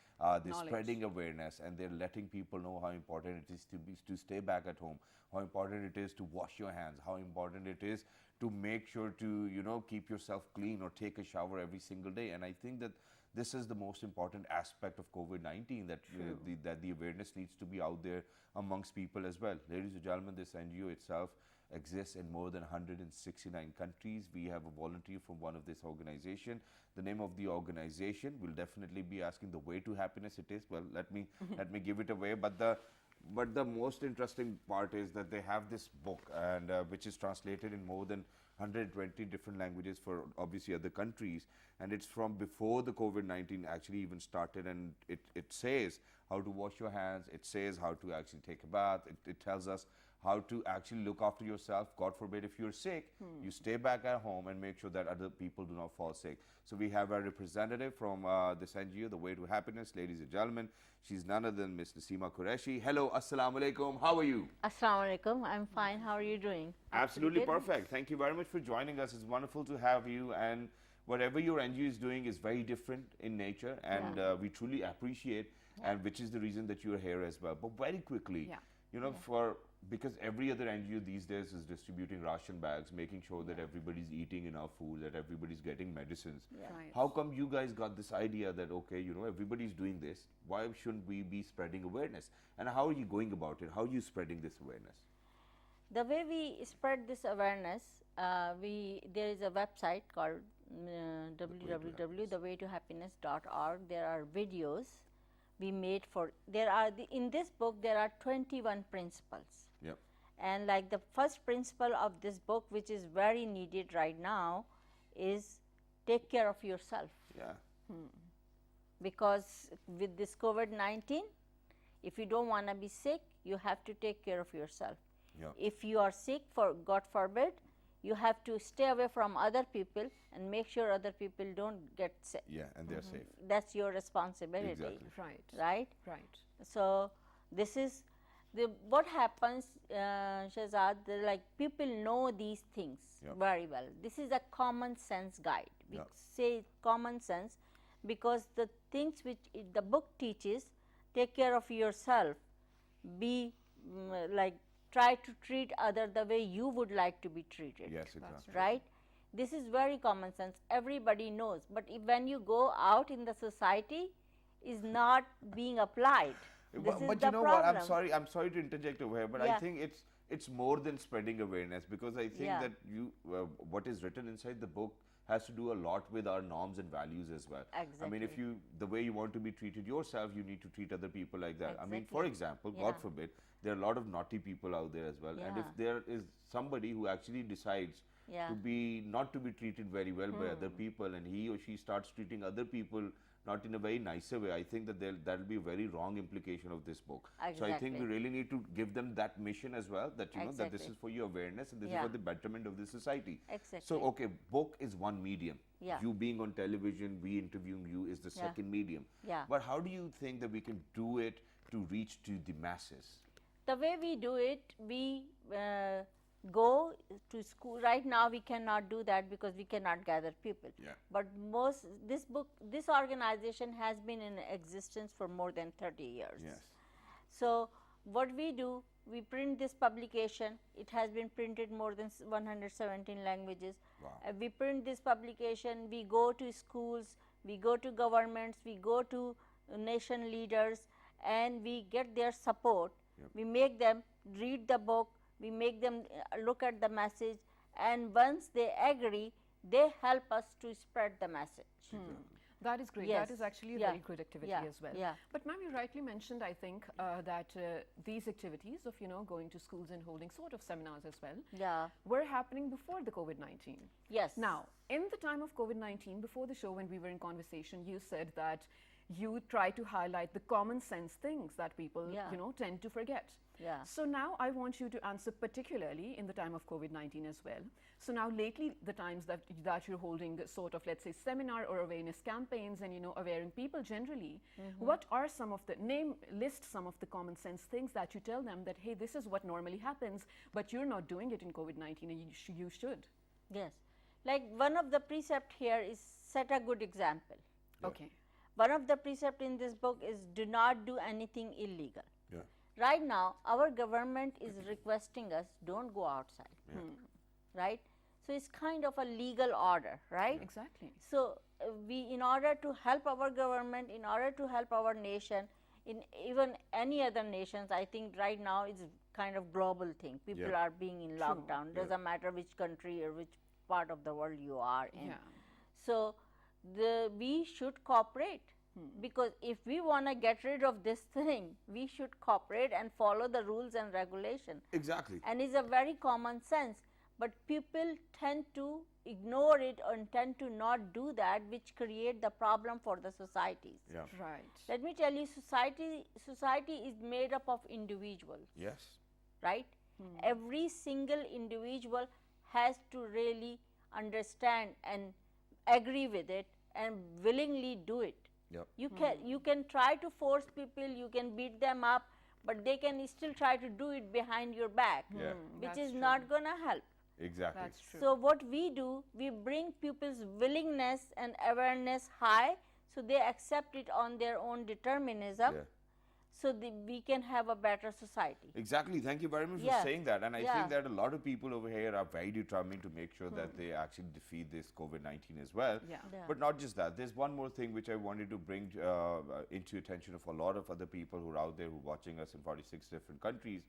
They're spreading awareness, and they're letting people know how important it is to stay back at home, how important it is to wash your hands, how important it is to make sure to keep yourself clean or take a shower every single day. And I think that this is the most important aspect of COVID-19, that the awareness needs to be out there amongst people as well. Ladies and gentlemen, this NGO itself exists in more than 169 countries. We have a volunteer from one of this organization. The name of the organization, we'll definitely be asking the way to happiness it is. Well, let me give it away. But the most interesting part is that they have this book, and which is translated in more than 120 different languages for obviously other countries, and it's from before the COVID-19 actually even started, and it says how to wash your hands, it says how to actually take a bath, it tells us how to actually look after yourself. God forbid, if you're sick, you stay back at home and make sure that other people do not fall sick. So we have a representative from this NGO, The Way to Happiness, ladies and gentlemen. She's none other than Ms. Nasima Qureshi. Hello, assalamu alaikum. How are you? Assalamu alaikum. I'm fine. How are you doing? Absolutely perfect. Thank you very much for joining us. It's wonderful to have you, and whatever your NGO is doing is very different in nature, and we truly appreciate, and which is the reason that you're here as well. But very quickly, because every other NGO these days is distributing ration bags, making sure that everybody's eating enough food, that everybody's getting medicines. Right. How come you guys got this idea that, okay, everybody's doing this, why shouldn't we be spreading awareness? And how are you going about it? How are you spreading this awareness? The way we spread this awareness, there is a website called www.thewaytohappiness.org. There are videos we made in this book there are 21 principles. Yep. And like the first principle of this book, which is very needed right now, is take care of yourself. Yeah. Because with this COVID-19, if you don't want to be sick, you have to take care of yourself. Yep. If you are sick, for God forbid, you have to stay away from other people and make sure other people don't get sick. Yeah, and they're safe. That's your responsibility. Exactly. Right? Right. So this is what happens, Shahzad, like people know these things very well. This is a common sense guide. We say common sense because the things which the book teaches, take care of yourself, be try to treat other the way you would like to be treated. Yes, exactly. Right? This is very common sense. Everybody knows. But when you go out in the society, is not being applied. This is but the you know problem. what? I'm sorry to interject over here, but I think it's more than spreading awareness, because I think that what is written inside the book has to do a lot with our norms and values as well. Exactly. I mean, if the way you want to be treated yourself, you need to treat other people like that. Exactly. I mean, for example, God forbid, there are a lot of naughty people out there as well. And if there is somebody who actually decides to not to be treated very well by other people, and he or she starts treating other people not in a very nicer way, I think that that will be a very wrong implication of this book. Exactly. So I think we really need to give them that mission as well, that that this is for your awareness and this is for the betterment of the society. Exactly. So okay, book is one medium. Yeah. You being on television, we interviewing you is the second medium. Yeah. But how do you think that we can do it to reach to the masses? The way we do it, we go to school. Right now we cannot do that because we cannot gather people. Yeah. But this organization has been in existence for more than 30 years. Yes. So what we do, we print this publication. It has been printed more than 117 languages. Wow. We print this publication, we go to schools, we go to governments, we go to nation leaders, and we get their support. Yep. We make them read the book, we make them look at the message, and once they agree, they help us to spread the message. That is great. Yes. That is actually a Yeah. very good activity Yeah. as well. Yeah. But ma'am, you rightly mentioned, I think, that these activities of, going to schools and holding sort of seminars as well Yeah. were happening before the COVID-19. Yes. Now, in the time of COVID-19, before the show when we were in conversation, you said that you try to highlight the common sense things that people, Yeah. tend to forget. Yeah. So now I want you to answer particularly in the time of COVID-19 as well. So now lately, the times that you're holding sort of, let's say, seminar or awareness campaigns and, awareing people generally, what are some of the, list some of the common sense things that you tell them that, hey, this is what normally happens, but you're not doing it in COVID-19 and you should. Yes. Like one of the precept here is set a good example. Okay. One of the precept in this book is do not do anything illegal. Yeah. Right now, our government is requesting us don't go outside, right? So it's kind of a legal order, right? Exactly. So in order to help our government, in order to help our nation, in even any other nations, I think right now it's kind of global thing. People Yeah. are being in lockdown. Doesn't matter which country or which part of the world you are in. Yeah. So we should cooperate. Because if we want to get rid of this thing, we should cooperate and follow the rules and regulation. Exactly. And it's a very common sense. But people tend to ignore it and tend to not do that, which create the problem for the societies. Yeah. Right. Let me tell you, society is made up of individuals, Yes. right? Every single individual has to really understand and agree with it and willingly do it. Yep. You can try to force people, you can beat them up, but they can still try to do it behind your back, Yeah. which That's is true. not going to help. Exactly. That's true. So what we do, we bring people's willingness and awareness high, so they accept it on their own determinism, Yeah. so we can have a better society. Exactly. Thank you very much Yeah. for saying that. And I Yeah. think that a lot of people over here are very determined to make sure that they actually defeat this COVID-19 as well. Yeah. Yeah. But not just that. There's one more thing which I wanted to bring into attention of a lot of other people who are out there who are watching us in 46 different countries.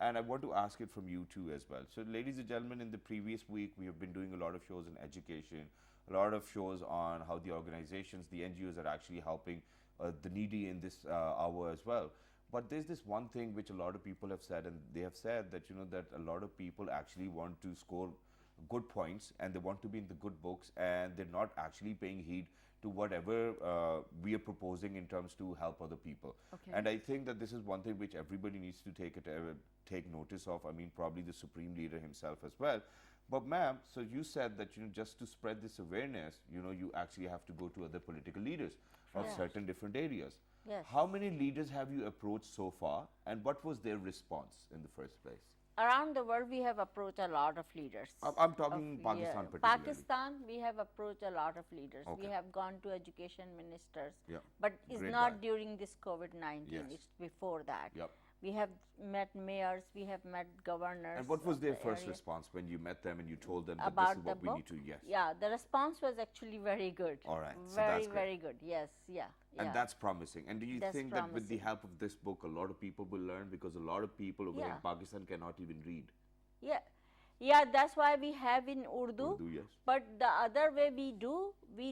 And I want to ask it from you too as well. So ladies and gentlemen, in the previous week, we have been doing a lot of shows on education, a lot of shows on how the organizations, the NGOs are actually helping the needy in this hour as well. But there's this one thing which a lot of people have said, and they have said that, that a lot of people actually want to score good points and they want to be in the good books, and they're not actually paying heed to whatever we are proposing in terms to help other people. Okay. And I think that this is one thing which everybody needs to take notice of. I mean, probably the Supreme Leader himself as well. But ma'am, so you said that just to spread this awareness, you actually have to go to other political leaders of Yes. certain different areas. Yes. How many leaders have you approached so far, and what was their response in the first place? Around the world, we have approached a lot of leaders. I'm talking Pakistan particularly. Pakistan, we have approached a lot of leaders. Okay. We have gone to education ministers, Yeah. but it's Great not guy. during this COVID-19. Yes. It's before that. Yep. We have met mayors, we have met governors. And what was of their the first area. response when you met them and you told them that About this is the what we book? need to? Yes. Yeah, the response was actually very good. All right, so Very, that's great. very good. Yes, yeah. And yeah. that's promising. And do you That's think that with the promising. help of this book, a lot of people will learn? Because a lot of people over here Yeah. in Pakistan cannot even read. Yeah, yeah. That's why we have in Urdu. Urdu, yes. But the other way we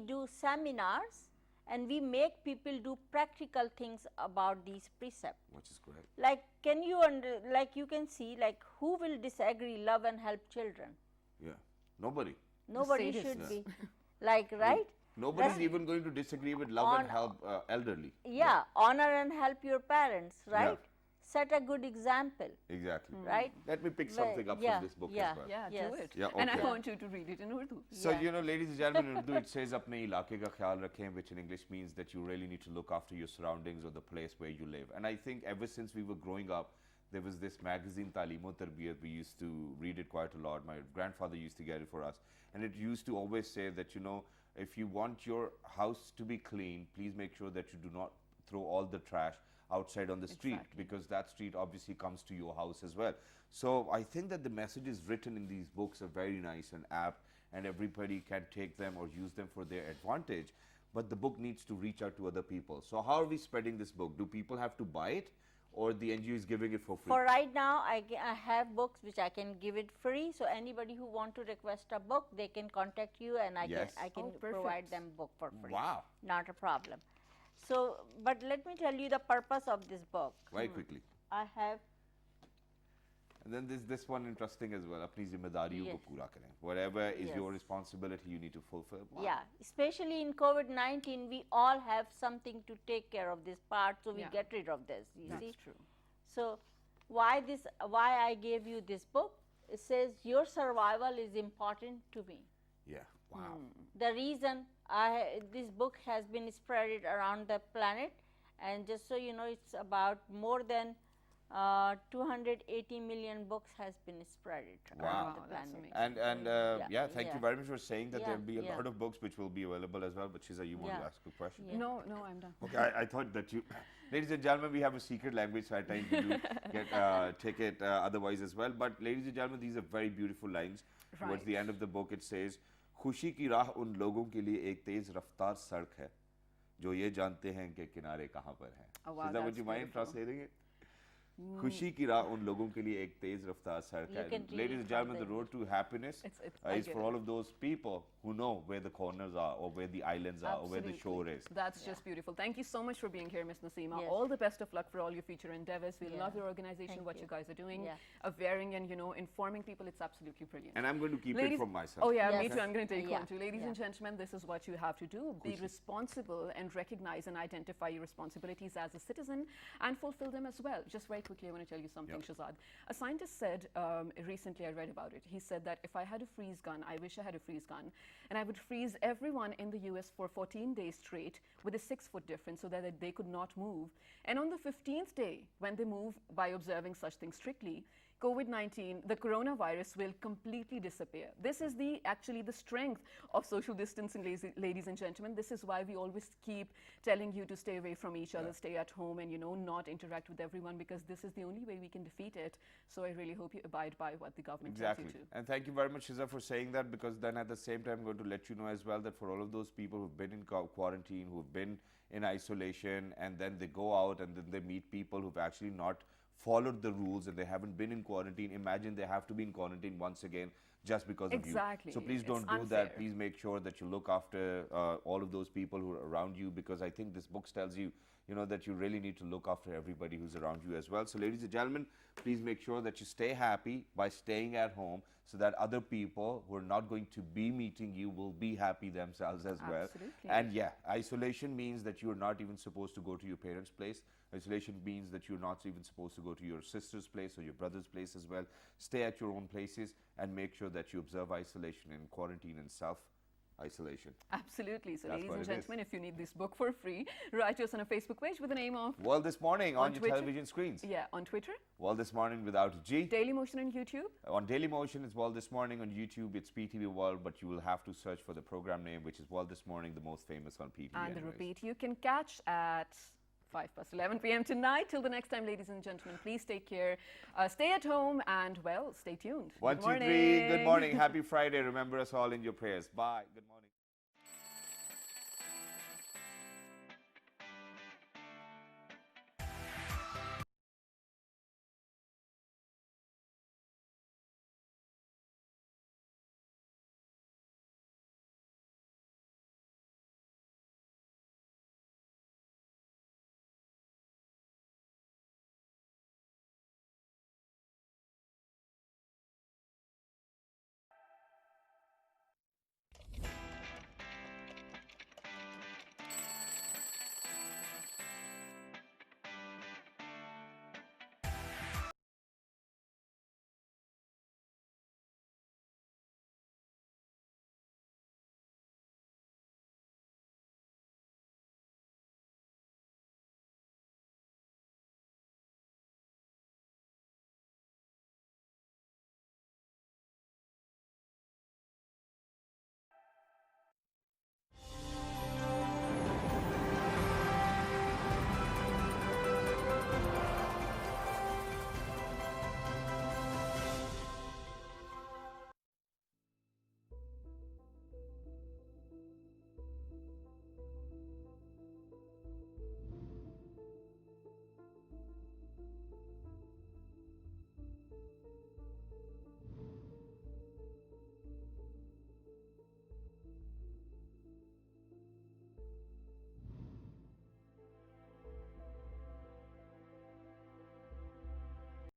do seminars, and we make people do practical things about these precepts. Which is great. Like, you can see, like, who will disagree, love and help children? Yeah. Nobody. Nobody sadists. should be. Like, right? Nobody's That's- even going to disagree with love and on- help elderly. Yeah, honor and help your parents, right? set a good example. Exactly. Right? Let me pick Well, something up yeah, from this book yeah. as well. Yeah, Yes. do it. Yeah, And I okay. want you to read it in Urdu. So, Yeah. you know, ladies and gentlemen, in Urdu it says apne ilake ka khayal rakhein, which in English means that you really need to look after your surroundings or the place where you live. And I think ever since we were growing up, there was this magazine Talim o Tarbiyat. We used to read it quite a lot. My grandfather used to get it for us. And it used to always say that, you know, if you want your house to be clean, please make sure that you do not throw all the trash outside on the street, Exactly. because that street obviously comes to your house as well. So I think that the messages written in these books are very nice and apt, and everybody can take them or use them for their advantage. But the book needs to reach out to other people. So how are we spreading this book? Do people have to buy it, or the NGO is giving it for free? For right now, I have books which I can give it free. So anybody who want to request a book, they can contact you, and Yes. I can Oh, provide perfect. them book for free. Wow. Not a problem. So, but let me tell you the purpose of this book. Very quickly. I have And then there's this one interesting as well. Apni zimmedariyon ko Yes. pura karen. Whatever is Yes. your responsibility, you need to fulfill. Wow. Yeah, especially in COVID-19, we all have something to take care of this part, so we Yeah. get rid of this. You That's see, true. so why I gave you this book? It says your survival is important to me. Yeah. Wow. The reason this book has been spread around the planet, and just so you know, it's about more than 280 million books has been spread Wow. around the Wow, that's planet. amazing. And yeah, thank you yeah. very much for saying that Yeah, there'll be a yeah. lot of books which will be available as well. But Shiza, you want to Yeah. ask a question? Yeah. No, no, I'm done. Okay, I thought that you, ladies and gentlemen, we have a secret language, so at times we do get take it otherwise as well. But ladies and gentlemen, these are very beautiful lines. Towards the Right. end of the book, it says, "खुशी की राह उन लोगों के लिए एक तेज रफ्तार सड़क है, जो ये जानते हैं कि किनारे कहाँ पर हैं." Oh, wow, Shiza, would that's you mind beautiful. translating it? खुशी की राह उन लोगों के लिए एक तेज रफ्तार सड़क You है. can read Ladies it and from gentlemen, the the road to happiness I is get for it. all of those people who know where the corners are, or where the islands are, or where the shore is. That's just beautiful. Thank you so much for being here, Ms. Nasima. Yes. All the best of luck for all your future endeavors. We Yeah. love your organization, Thank what you. you guys are doing, Yeah. awareing and, you know, informing people. It's absolutely brilliant. And I'm going to keep it Ladies- from myself. Oh yeah, me Yes. too. I'm going to take Yeah. one too. Ladies and Yeah. gentlemen, this is what you have to do. Be responsible and recognize and identify your responsibilities as a citizen and fulfill them as well. Just very quickly, I want to tell you something, Yep. Shazad. A scientist said, recently I read about it, he said that if I had a freeze gun, I wish I had a freeze gun, and I would freeze everyone in the US for 14 days straight with a 6-foot difference so that they could not move. And on the 15th day, when they move by observing such things strictly, COVID-19, the coronavirus will completely disappear. This is actually the strength of social distancing, ladies and gentlemen. This is why we always keep telling you to stay away from each other, stay at home, and, you know, not interact with everyone, because this is the only way we can defeat it. So I really hope you abide by what the government Exactly. tells you to. And thank you very much, Shiza, for saying that, because then at the same time, I'm going to let you know as well that for all of those people who've been in quarantine, who've been in isolation, and then they go out and then they meet people who've actually not followed the rules and they haven't been in quarantine. Imagine they have to be in quarantine once again just because of you. Exactly. So please It's don't do unfair. that. Please make sure that you look after all of those people who are around you, because I think this book tells you, you know, that you really need to look after everybody who's around you as well. So ladies and gentlemen, please make sure that you stay happy by staying at home, so that other people who are not going to be meeting you will be happy themselves as well. Absolutely. And yeah, isolation means that you're not even supposed to go to your parents' place. Isolation means that you're not even supposed to go to your sister's place or your brother's place as well. Stay at your own places and make sure that you observe isolation and quarantine and self-isolation. Absolutely. So That's ladies what and it is. gentlemen, if you need this book for free, write to us on a Facebook page with the name of, Well, this morning on your Twitter? television screens. yeah, on Twitter, Well, this morning without a G. Daily Motion on YouTube. On Daily Motion, it's Well This Morning. On YouTube, it's PTV World, but you will have to search for the program name, which is Well This Morning, the most famous on PTV. And the anyways. repeat you can catch at 11 p.m. tonight. Till the next time, ladies and gentlemen, please take care. Stay at home and, well, stay tuned. One, Good two, three. Good morning. Happy Friday. Remember us all in your prayers. Bye. Good morning.